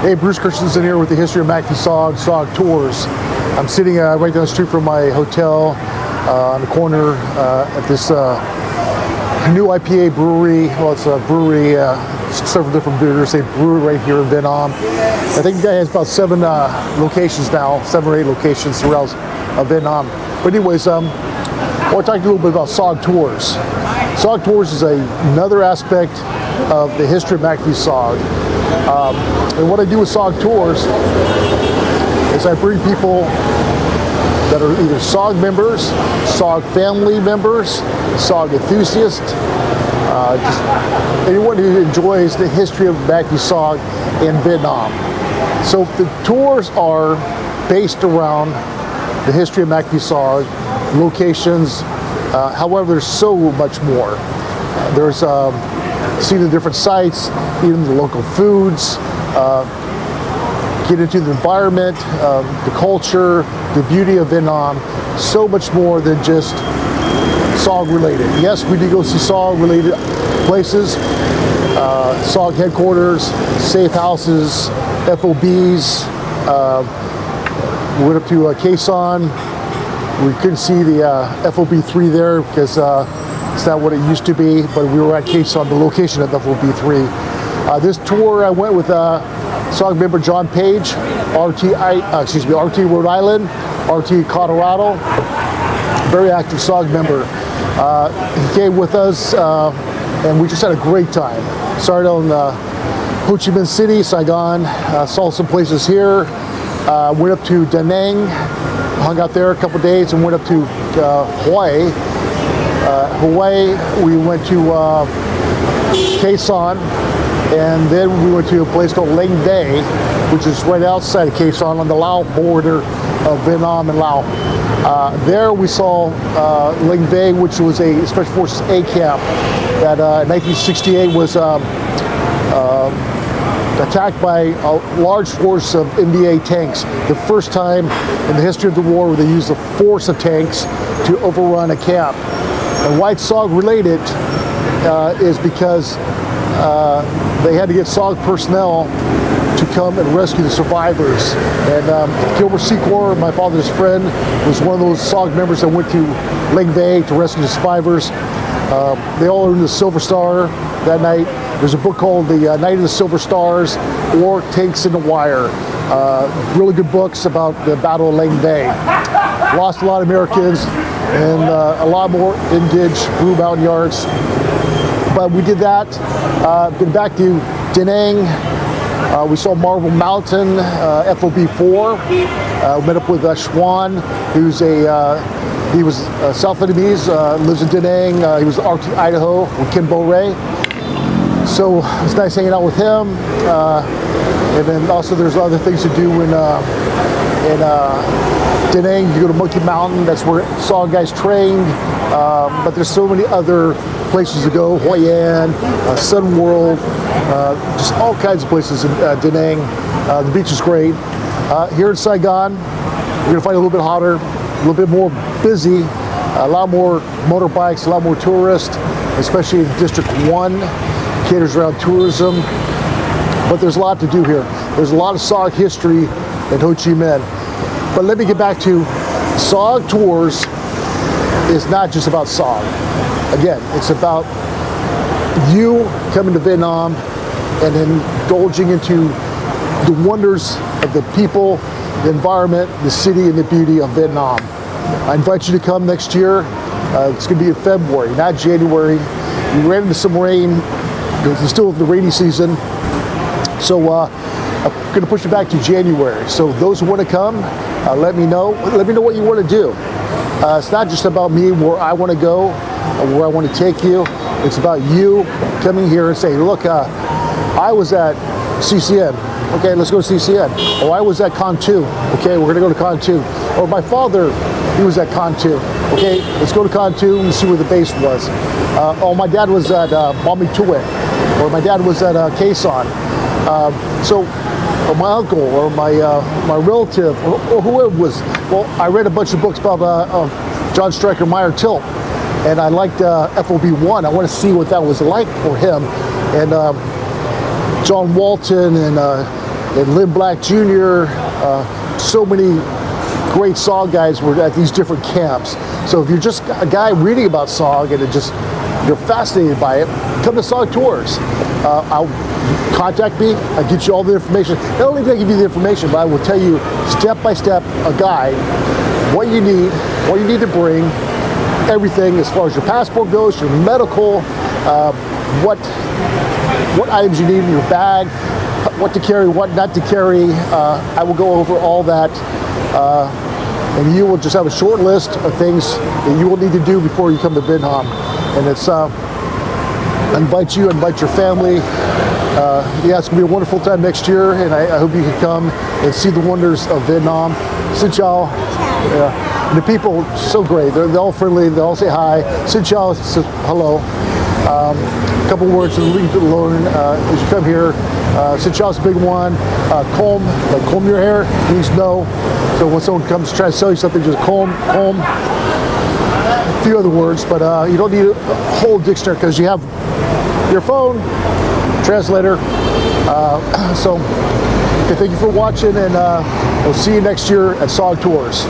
Hey, Bruce Christensen here with the history of SOG Tours. I'm sitting right down the street from my hotel on the corner at this new IPA brewery. Well, it's a brewery, several different beers. They brew right here in Vietnam. I think the guy has about 7 locations now, 7 or 8 locations throughout Vietnam. But anyways, I want to talk to you a little bit about SOG Tours. SOG Tours is another aspect of the history of SOG. And what I do with SOG Tours is I bring people that are either SOG members, SOG family members, SOG enthusiasts, just anyone who enjoys the history of SOG in Vietnam. So the tours are based around the history of SOG, locations. However, there's so much more. There's seeing the different sites, eating the local foods, get into the environment, the culture, the beauty of Vietnam. So much more than just SOG related. Yes, we do go see SOG related places, SOG headquarters, safe houses, FOBs. We went up to Khe Sanh. We couldn't see the FOB 3 there because it's not what it used to be, but we were at Khe Sanh, the location of FOB 3. This tour I went with SOG member John Page, RT Rhode Island, RT Colorado, very active SOG member. He came with us and we just had a great time. Started on Ho Chi Minh City, Saigon, saw some places here, went up to Da Nang, hung out there a couple days, and went up to Hawaii. We went to Khe Sanh, and then we went to a place called Lang Bay, which is right outside of Khe Sanh on the Lao border of Vietnam and Laos. There we saw Lang Bay, which was a Special Forces A camp that in 1968 was attacked by a large force of NVA tanks. The first time in the history of the war where they used the force of tanks to overrun a camp. And why it's SOG related is because they had to get SOG personnel to come and rescue the survivors. And Gilbert Secor, my father's friend, was one of those SOG members that went to Lang Bay to rescue the survivors. They all earned the Silver Star that night. There's a book called The Night of the Silver Stars or Tanks in the Wire. Really good books about the Battle of Lang Bay. Lost a lot of Americans and a lot more engaged Blue Mountain Yards. But we did that. Been back to Da Nang. We saw Marble Mountain, FOB 4. Met up with Schwan, who's he was South Vietnamese, lives in Da Nang. He was RT Idaho with Ken Bo Ray. So it's nice hanging out with him. And then also there's other things to do in Da Nang. You go to Monkey Mountain, that's where SOG guys trained. But there's so many other places to go. Hoi An, Sun World, just all kinds of places in Da Nang. The beach is great. Here in Saigon, you're gonna find it a little bit hotter, a little bit more busy, a lot more motorbikes, a lot more tourists, especially in District 1, caters around tourism. But there's a lot to do here. There's a lot of SOG history in Ho Chi Minh. But let me get back to SOG Tours is not just about SOG. Again, it's about you coming to Vietnam and indulging into the wonders of the people, the environment, the city, and the beauty of Vietnam. I invite you to come next year. It's going to be in February, not January. We ran into some rain. It's still the rainy season. So I'm going to push it back to January. So those who want to come, let me know. Let me know what you want to do. It's not just about me, where I want to go, or where I want to take you. It's about you coming here and saying, look, I was at CCN. Okay, let's go to CCN. Or I was at Con 2. Okay, we're going to go to Con 2. Or my father, he was at Con 2. Okay, let's go to Con 2 and see where the base was. Oh, my dad was at Bami Tuet. Or my dad was at Khe Sanh. Or my uncle, or my relative, or whoever was. Well, I read a bunch of books about John Stryker Meyer Tilt, and I liked FOB 1. I want to see what that was like for him. And John Walton and and Lynn Black Jr., so many great SOG guys were at these different camps. So if you're just a guy reading about SOG and you're fascinated by it, come to SOG Tours. I'll contact me. I'll get you all the information. Not only do I give you the information, but I will tell you step by step a guide, what you need to bring, everything as far as your passport goes, your medical, what items you need in your bag, what to carry, what not to carry. I will go over all that. And you will just have a short list of things that you will need to do before you come to Vietnam. And it's, invite your family. Yeah, it's gonna be a wonderful time next year, and I hope you can come and see the wonders of Vietnam. Xin chào. Yeah. And the people, so great. They're all friendly. They all say hi. Xin chào, hello. A couple words to learn as you come here. Xin chào is a big one. Comb your hair means no. So when someone comes to try to sell you something, just comb. A few other words, but you don't need a whole dictionary because you have your phone, translator. So thank you for watching, and we'll see you next year at SOG Tours.